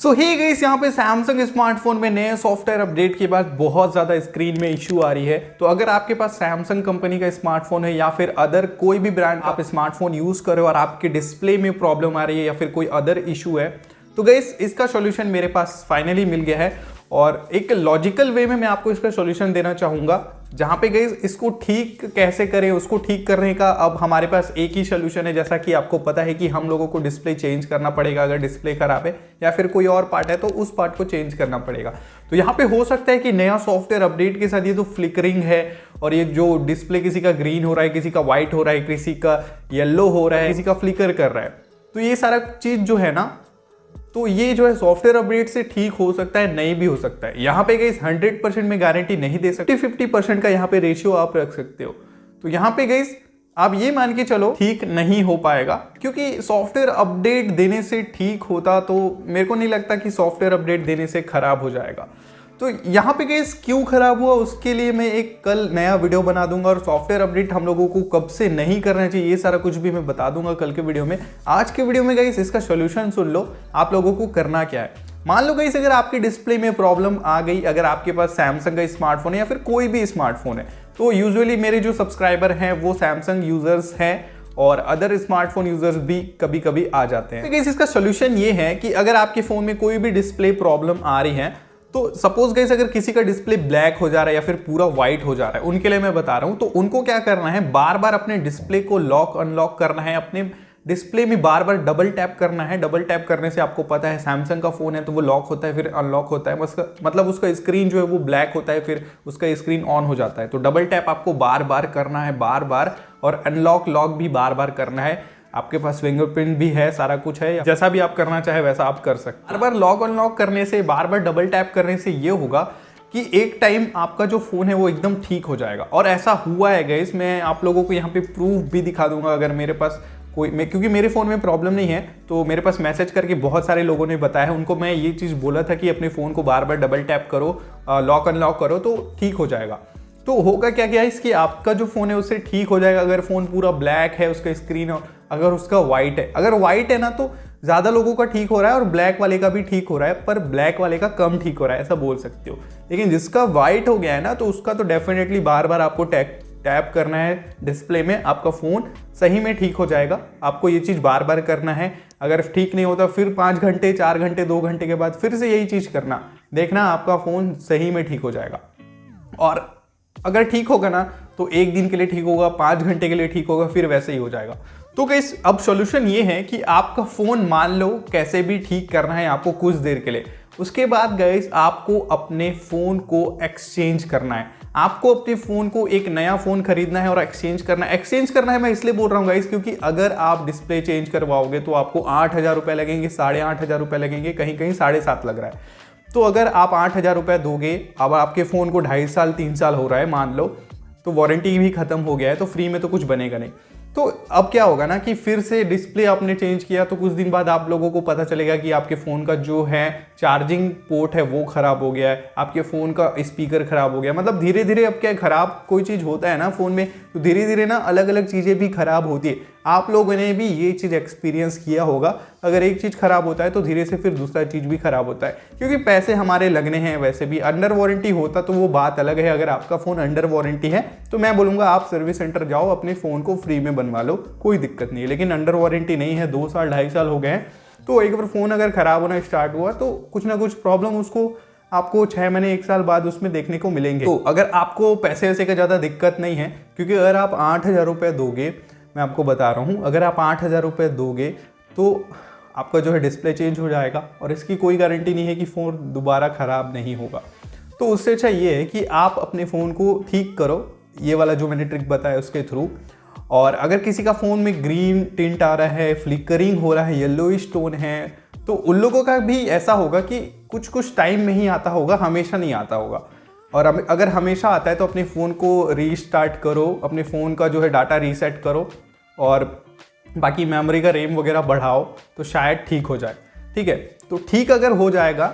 सो hey guys, यहाँ पे Samsung smartphone में नए सॉफ्टवेयर अपडेट के बाद बहुत ज़्यादा स्क्रीन में इशू आ रही है। तो अगर आपके पास सैमसंग कंपनी का स्मार्टफोन है या फिर अदर कोई भी ब्रांड आप स्मार्टफोन यूज़ करो और आपके डिस्प्ले में प्रॉब्लम आ रही है या फिर कोई अदर इशू है, तो गाइस इसका सॉल्यूशन मेरे पास फाइनली मिल गया है और एक लॉजिकल वे में मैं आपको इसका सॉल्यूशन देना चाहूँगा, जहाँ पे गाइस इसको ठीक कैसे करें, उसको ठीक करने का अब हमारे पास एक ही सॉल्यूशन है। जैसा कि आपको पता है कि हम लोगों को डिस्प्ले चेंज करना पड़ेगा अगर डिस्प्ले खराब है या फिर कोई और पार्ट है तो उस पार्ट को चेंज करना पड़ेगा। तो यहाँ पे हो सकता है कि नया सॉफ्टवेयर अपडेट के साथ ये जो फ्लिकरिंग है और ये जो डिस्प्ले किसी का ग्रीन हो रहा है, किसी का व्हाइट हो रहा है, किसी का येलो हो रहा है, किसी का फ्लिकर कर रहा है, तो ये सारा चीज़ जो है ना, तो ये जो है सॉफ्टवेयर अपडेट से ठीक हो सकता है, नहीं भी हो सकता है। यहाँ पे गाइस 100% में गारंटी नहीं दे सकते, 50% का यहाँ पे रेशियो आप रख सकते हो। तो यहाँ पे गाइस आप ये मान के चलो ठीक नहीं हो पाएगा, क्योंकि सॉफ्टवेयर अपडेट देने से ठीक होता तो मेरे को नहीं लगता कि सॉफ्टवेयर अपडेट देने से खराब हो जाएगा। तो यहाँ पे गाइस क्यों खराब हुआ उसके लिए मैं एक कल नया वीडियो बना दूंगा और सॉफ्टवेयर अपडेट हम लोगों को कब से नहीं करना चाहिए ये सारा कुछ भी मैं बता दूंगा कल के वीडियो में। आज के वीडियो में गाइस इसका सॉल्यूशन सुन लो, आप लोगों को करना क्या है। मान लो गाइस अगर आपके डिस्प्ले में प्रॉब्लम आ गई, अगर आपके पास सैमसंग का स्मार्टफोन है या फिर कोई भी स्मार्टफोन है, तो यूजुअली मेरे जो सब्सक्राइबर हैं वो सैमसंग यूजर्स हैं और अदर स्मार्टफोन यूजर्स भी कभी कभी आ जाते हैं। तो गाइस इसका सॉल्यूशन ये है कि अगर आपके फोन में कोई भी डिस्प्ले प्रॉब्लम आ रही है, तो सपोज गाइस अगर किसी का डिस्प्ले ब्लैक हो जा रहा है या फिर पूरा व्हाइट हो जा रहा है, उनके लिए मैं बता रहा हूं, तो उनको क्या करना है, बार बार अपने डिस्प्ले को लॉक अनलॉक करना है, अपने डिस्प्ले में बार बार डबल टैप करना है। डबल टैप करने से आपको पता है सैमसंग का फोन है तो वो लॉक होता है फिर अनलॉक होता है, मतलब उसका स्क्रीन जो है वो ब्लैक होता है फिर उसका स्क्रीन ऑन हो जाता है। तो डबल टैप आपको बार बार करना है, बार बार, और अनलॉक लॉक भी बार बार करना है। आपके पास फिंगरप्रिंट भी है, सारा कुछ है, जैसा भी आप करना चाहे वैसा आप कर सकते हैं। बार बार लॉक अनलॉक करने से, बार बार डबल टैप करने से ये होगा कि एक टाइम आपका जो फोन है वो एकदम ठीक हो जाएगा। और ऐसा हुआ है गाइस, मैं आप लोगों को यहाँ पे प्रूफ भी दिखा दूंगा अगर मेरे पास क्योंकि मेरे फोन में प्रॉब्लम नहीं है, तो मेरे पास मैसेज करके बहुत सारे लोगों ने बताया है, उनको मैं ये चीज़ बोला था कि अपने फ़ोन को बार बार डबल टैप करो, लॉक अनलॉक करो तो ठीक हो जाएगा। तो होगा क्या क्या इसकी, आपका जो फ़ोन है उससे ठीक हो जाएगा। अगर फ़ोन पूरा ब्लैक है उसका स्क्रीन, और अगर उसका वाइट है, अगर वाइट है ना तो ज़्यादा लोगों का ठीक हो रहा है और ब्लैक वाले का भी ठीक हो रहा है, पर ब्लैक वाले का कम ठीक हो रहा है, ऐसा बोल सकते हो। लेकिन जिसका वाइट हो गया है ना, तो उसका तो डेफिनेटली बार बार आपको टैप करना है डिस्प्ले में, आपका फ़ोन सही में ठीक हो जाएगा। आपको ये चीज़ बार बार करना है। अगर ठीक नहीं होता फिर 5 घंटे, 4 घंटे, 2 घंटे के बाद फिर से यही चीज़ करना, देखना आपका फ़ोन सही में ठीक हो जाएगा। और अगर ठीक होगा ना तो 1 दिन के लिए ठीक होगा, 5 घंटे के लिए ठीक होगा, फिर वैसे ही हो जाएगा। तो गाइस अब सॉल्यूशन ये है कि आपका फ़ोन मान लो कैसे भी ठीक करना है आपको कुछ देर के लिए। उसके बाद गाइस आपको अपने फ़ोन को एक्सचेंज करना है। आपको अपने फ़ोन को एक नया फ़ोन खरीदना है और एक्सचेंज करना है। एक्सचेंज करना है मैं इसलिए बोल रहा हूँ गाइस, क्योंकि अगर आप डिस्प्ले चेंज करवाओगे तो आपको 8,000 रुपये लगेंगे, 8,500 रुपये लगेंगे, कहीं कहीं 7,500 लग रहा है। तो अगर आप 8,000 रुपये दोगे, अब आपके फ़ोन को 2.5 साल 3 साल हो रहा है मान लो, तो वारंटी भी ख़त्म हो गया है, तो फ्री में तो कुछ बनेगा नहीं। तो अब क्या होगा ना कि फिर से डिस्प्ले आपने चेंज किया तो कुछ दिन बाद आप लोगों को पता चलेगा कि आपके फ़ोन का जो है चार्जिंग पोर्ट है वो ख़राब हो गया है, आपके फ़ोन का स्पीकर ख़राब हो गया। मतलब धीरे धीरे अब क्या ख़राब कोई चीज़ होता है ना फ़ोन में, तो धीरे धीरे ना अलग अलग चीज़ें भी ख़राब होती है। आप लोगों ने भी ये चीज़ एक्सपीरियंस किया होगा, अगर एक चीज़ ख़राब होता है तो धीरे से फिर दूसरा चीज़ भी ख़राब होता है, क्योंकि पैसे हमारे लगने हैं। वैसे भी अंडर वारंटी होता तो वो बात अलग है। अगर आपका फ़ोन अंडर वारंटी है तो मैं बोलूँगा आप सर्विस सेंटर जाओ, अपने फ़ोन को फ्री में बनवा लो, कोई दिक्कत नहीं है। लेकिन अंडर वारंटी नहीं है, 2 साल 2.5 साल हो गए हैं, तो एक बार फ़ोन अगर ख़राब होना स्टार्ट हुआ तो कुछ ना कुछ प्रॉब्लम उसको आपको 6 महीने 1 साल बाद उसमें देखने को मिलेंगे। तो अगर आपको पैसे वैसे का ज़्यादा दिक्कत नहीं है, क्योंकि अगर आप 8,000 रुपये दोगे, मैं आपको बता रहा हूँ, अगर आप 8,000 रुपये दोगे तो आपका जो है डिस्प्ले चेंज हो जाएगा और इसकी कोई गारंटी नहीं है कि फ़ोन दोबारा ख़राब नहीं होगा। तो उससे अच्छा ये है कि आप अपने फ़ोन को ठीक करो, ये वाला जो मैंने ट्रिक बताया उसके थ्रू। और अगर किसी का फ़ोन में ग्रीन टिंट आ रहा है, फ्लिकरिंग हो रहा है, येलोइश टोन है, तो उन लोगों का भी ऐसा होगा कि कुछ कुछ टाइम में ही आता होगा, हमेशा नहीं आता होगा। और अगर हमेशा आता है तो अपने फ़ोन को रीस्टार्ट करो, अपने फ़ोन का जो है डाटा रीसेट करो और बाकी मेमोरी का रैम वगैरह बढ़ाओ, तो शायद ठीक हो जाए। ठीक है, तो ठीक अगर हो जाएगा,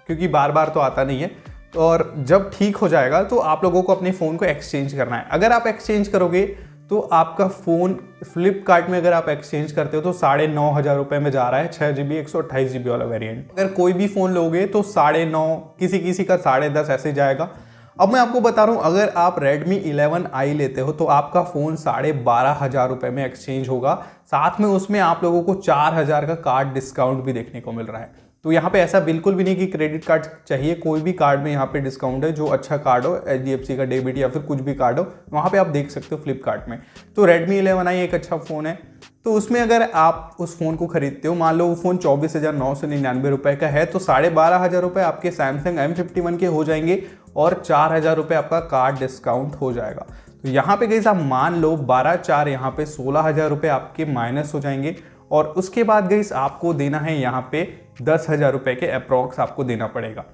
क्योंकि बार बार तो आता नहीं है, और जब ठीक हो जाएगा तो आप लोगों को अपने फ़ोन को एक्सचेंज करना है। अगर आप एक्सचेंज करोगे तो आपका फ़ोन फ्लिपकार्ट में अगर आप एक्सचेंज करते हो तो 9,500 रुपये में जा रहा है 6 GB 128 GB वाला वेरिएंट। अगर कोई भी फ़ोन लोगे तो 9.5, किसी किसी का 10.5 ऐसे जाएगा। अब मैं आपको बता रहा हूँ, अगर आप Redmi 11i लेते हो तो आपका फ़ोन 12,500 रुपये में एक्सचेंज होगा। साथ में उसमें आप लोगों को 4,000 का कार्ड डिस्काउंट भी देखने को मिल रहा है। तो यहाँ पे ऐसा बिल्कुल भी नहीं कि क्रेडिट कार्ड चाहिए, कोई भी कार्ड में यहाँ पे डिस्काउंट है, जो अच्छा कार्ड हो, HDFC का डेबिट या फिर कुछ भी कार्ड हो, वहाँ पे आप देख सकते हो फ्लिपकार्ट में। तो Redmi 11i एक अच्छा फ़ोन है। तो उसमें अगर आप उस फ़ोन को खरीदते हो, मान लो वो फ़ोन 24,999 रुपये का है, तो 12,500 रुपये आपके Samsung M51 के हो जाएंगे और 4,000 रुपये आपका कार्ड डिस्काउंट हो जाएगा। तो यहाँ पे गाइस आप मान लो 12/4 यहाँ पे 16,000 रुपये आपके माइनस हो जाएंगे। और उसके बाद गाइस आपको देना है यहाँ पे 10,000 रुपये के अप्रॉक्स आपको देना पड़ेगा।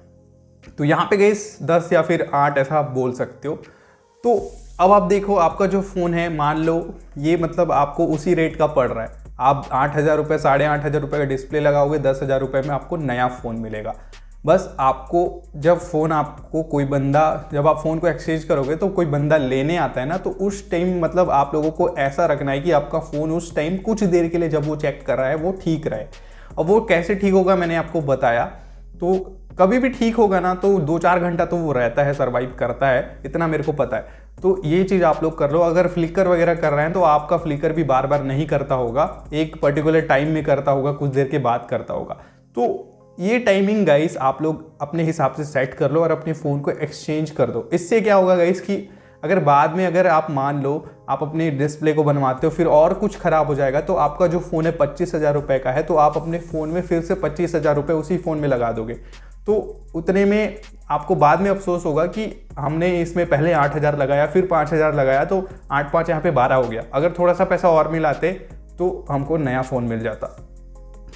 तो यहाँ पे गाइस 10 या फिर 8 ऐसा आप बोल सकते हो। तो अब आप देखो, आपका जो फ़ोन है, मान लो ये मतलब आपको उसी रेट का पड़ रहा है, आप 8,000 रुपये 8,500 रुपये का डिस्प्ले लगाओगे, 10,000 रुपये में आपको नया फ़ोन मिलेगा। बस आपको जब फ़ोन आपको कोई बंदा, जब आप फ़ोन को एक्सचेंज करोगे तो कोई बंदा लेने आता है ना, तो उस टाइम मतलब आप लोगों को ऐसा रखना है कि आपका फ़ोन उस टाइम कुछ देर के लिए जब वो चेक कर रहा है वो ठीक रहे। और वो कैसे ठीक होगा मैंने आपको बताया। तो कभी भी ठीक होगा ना तो 2-4 घंटा तो वो रहता है, सर्वाइव करता है, इतना मेरे को पता है। तो ये चीज़ आप लोग कर लो। अगर फ्लिकर वगैरह कर रहे हैं तो आपका फ्लिकर भी बार बार नहीं करता होगा, एक पर्टिकुलर टाइम में करता होगा, कुछ देर के बाद करता होगा। तो ये टाइमिंग गाइस आप लोग अपने हिसाब से सेट कर लो और अपने फ़ोन को एक्सचेंज कर दो। इससे क्या होगा गाइस कि अगर बाद में अगर आप मान लो आप अपने डिस्प्ले को बनवाते हो फिर और कुछ ख़राब हो जाएगा, तो आपका जो फ़ोन है 25,000 रुपये का है, तो आप अपने फ़ोन में फिर से 25,000 रुपये उसी फ़ोन में लगा दोगे। तो उतने में आपको बाद में अफसोस होगा कि हमने इसमें पहले 8,000 लगाया, फिर 5,000 लगाया, तो 8-5 यहाँ पे 12 हो गया। अगर थोड़ा सा पैसा और मिलाते तो हमको नया फ़ोन मिल जाता।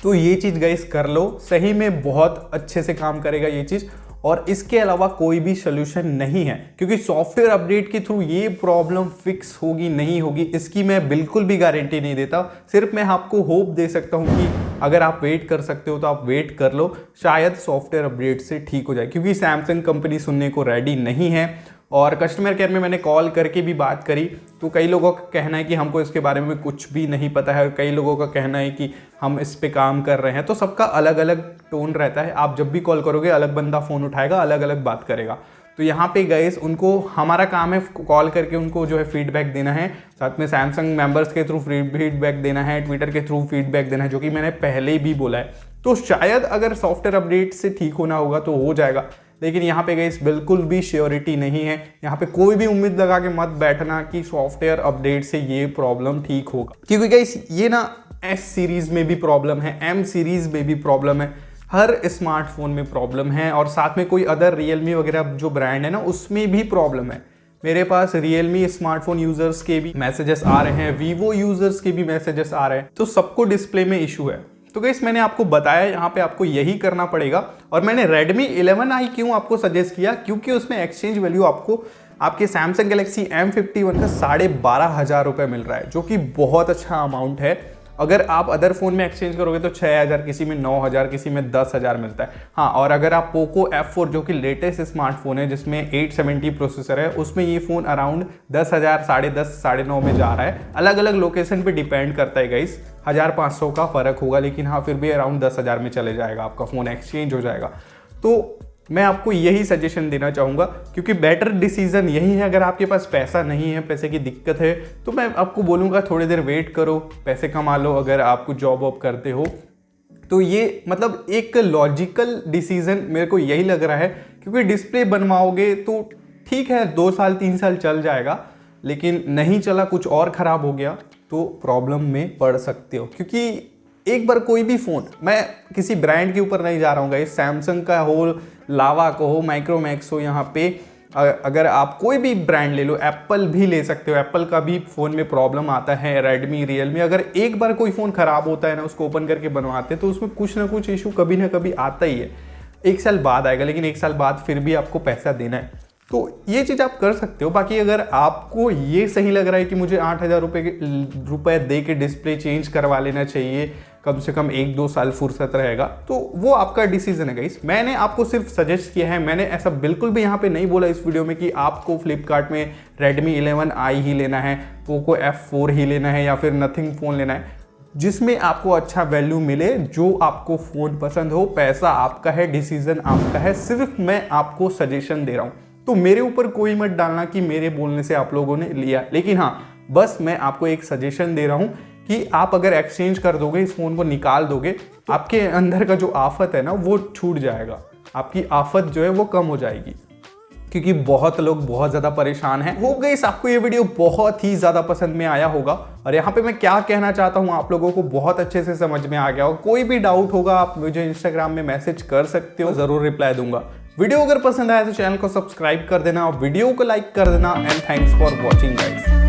तो ये चीज़ गाइस कर लो, सही में बहुत अच्छे से काम करेगा ये चीज़। और इसके अलावा कोई भी सोल्यूशन नहीं है, क्योंकि सॉफ्टवेयर अपडेट के थ्रू ये प्रॉब्लम फिक्स होगी नहीं होगी इसकी मैं बिल्कुल भी गारंटी नहीं देता। सिर्फ मैं आपको होप दे सकता हूँ कि अगर आप वेट कर सकते हो तो आप वेट कर लो, शायद सॉफ्टवेयर अपडेट से ठीक हो जाए। क्योंकि सैमसंग कंपनी सुनने को रेडी नहीं है। और कस्टमर केयर में मैंने कॉल करके भी बात करी, तो कई लोगों का कहना है कि हमको इसके बारे में कुछ भी नहीं पता है, और कई लोगों का कहना है कि हम इस पे काम कर रहे हैं। तो सबका अलग अलग टोन रहता है। आप जब भी कॉल करोगे अलग बंदा फ़ोन उठाएगा, अलग अलग बात करेगा। तो यहाँ पे गाइस उनको, हमारा काम है कॉल करके उनको जो है फीडबैक देना है, साथ में सैमसंग मेंबर्स के थ्रू फीडबैक देना है, ट्विटर के थ्रू फीडबैक देना है, जो कि मैंने पहले भी बोला है। तो शायद अगर सॉफ्टवेयर अपडेट से ठीक होना होगा तो हो जाएगा, लेकिन यहाँ पे गाइस बिल्कुल भी श्योरिटी नहीं है। यहाँ पे कोई भी उम्मीद लगा के मत बैठना कि सॉफ्टवेयर अपडेट से ये प्रॉब्लम ठीक होगा, क्योंकि गाइस ये ना S सीरीज़ में भी प्रॉब्लम है, M सीरीज़ में भी प्रॉब्लम है, हर स्मार्टफोन में प्रॉब्लम है। और साथ में कोई अदर रियलमी वगैरह जो ब्रांड है ना, उसमें भी प्रॉब्लम है। मेरे पास रियलमी स्मार्टफोन यूज़र्स के भी मैसेजेस आ रहे हैं, वीवो यूज़र्स के भी मैसेजेस आ रहे हैं, तो सबको डिस्प्ले में इशू है। तो गाइस मैंने आपको बताया यहाँ पे आपको यही करना पड़ेगा। और मैंने Redmi 11i क्यों आपको सजेस्ट किया, क्योंकि उसमें एक्सचेंज वैल्यू आपको आपके Samsung Galaxy M51 का 12,500 रुपये मिल रहा है, जो कि बहुत अच्छा अमाउंट है। अगर आप अदर फ़ोन में एक्सचेंज करोगे तो 6,000, किसी में 9,000, किसी में 10,000 मिलता है। हाँ, और अगर आप पोको F4 जो कि लेटेस्ट स्मार्टफोन है जिसमें 870 प्रोसेसर है, उसमें ये फ़ोन अराउंड 10,000, 10,500, 9,500 में जा रहा है। अलग अलग लोकेशन पे डिपेंड करता है गाइस, 1,500 का फ़र्क होगा, लेकिन हाँ फिर भी अराउंड 10,000 में चले जाएगा, आपका फ़ोन एक्सचेंज हो जाएगा। तो मैं आपको यही सजेशन देना चाहूँगा, क्योंकि बेटर डिसीजन यही है। अगर आपके पास पैसा नहीं है, पैसे की दिक्कत है, तो मैं आपको बोलूँगा थोड़ी देर वेट करो, पैसे कमा लो। अगर आप कुछ जॉब वॉब करते हो तो ये मतलब एक लॉजिकल डिसीजन मेरे को यही लग रहा है, क्योंकि डिस्प्ले बनवाओगे तो ठीक है 2 साल 3 साल चल जाएगा, लेकिन नहीं चला, कुछ और ख़राब हो गया तो प्रॉब्लम में पड़ सकते हो। क्योंकि एक बार कोई भी फ़ोन, मैं किसी ब्रांड के ऊपर नहीं जा रहा हूँ गाइस, सैमसंग का हो, लावा को हो, माइक्रोमैक्स हो, यहाँ पे अगर आप कोई भी ब्रांड ले लो, एप्पल भी ले सकते हो, एप्पल का भी फ़ोन में प्रॉब्लम आता है, रेडमी, रियलमी। अगर एक बार कोई फ़ोन ख़राब होता है ना, उसको ओपन करके बनवाते हैं तो उसमें कुछ ना कुछ इशू कभी ना कभी आता ही है। 1 साल बाद आएगा, लेकिन 1 साल बाद फिर भी आपको पैसा देना है। तो ये चीज़ आप कर सकते हो। बाकी अगर आपको ये सही लग रहा है कि मुझे 8,000 रुपये दे के डिस्प्ले चेंज करवा लेना चाहिए, कम से कम 1-2 साल फुर्सत रहेगा, तो वो आपका डिसीजन है गाइस। मैंने आपको सिर्फ सजेस्ट किया है, मैंने ऐसा बिल्कुल भी यहाँ पे नहीं बोला इस वीडियो में कि आपको फ्लिपकार्ट में Redmi 11i ही लेना है, पोको F4 ही लेना है या फिर नथिंग फ़ोन लेना है। जिसमें आपको अच्छा वैल्यू मिले, जो आपको फ़ोन पसंद हो, पैसा आपका है, डिसीजन आपका है, सिर्फ मैं आपको सजेशन दे रहा हूँ। तो मेरे ऊपर कोई मत डालना कि मेरे बोलने से आप लोगों ने लिया, लेकिन हाँ बस मैं आपको एक सजेशन दे रहा हूँ कि आप अगर एक्सचेंज कर दोगे, इस फ़ोन को निकाल दोगे, तो आपके अंदर का जो आफत है ना वो छूट जाएगा, आपकी आफत जो है वो कम हो जाएगी, क्योंकि बहुत लोग बहुत ज़्यादा परेशान हैं। हो गई, आपको ये वीडियो बहुत ही ज़्यादा पसंद में आया होगा और यहाँ पे मैं क्या कहना चाहता हूँ आप लोगों को बहुत अच्छे से समझ में आ गया होगा। कोई भी डाउट होगा आप मुझे इंस्टाग्राम में मैसेज कर सकते हो, ज़रूर रिप्लाई दूंगा। वीडियो अगर पसंद आया तो चैनल को सब्सक्राइब कर देना और वीडियो को लाइक कर देना। And thanks for watching guys.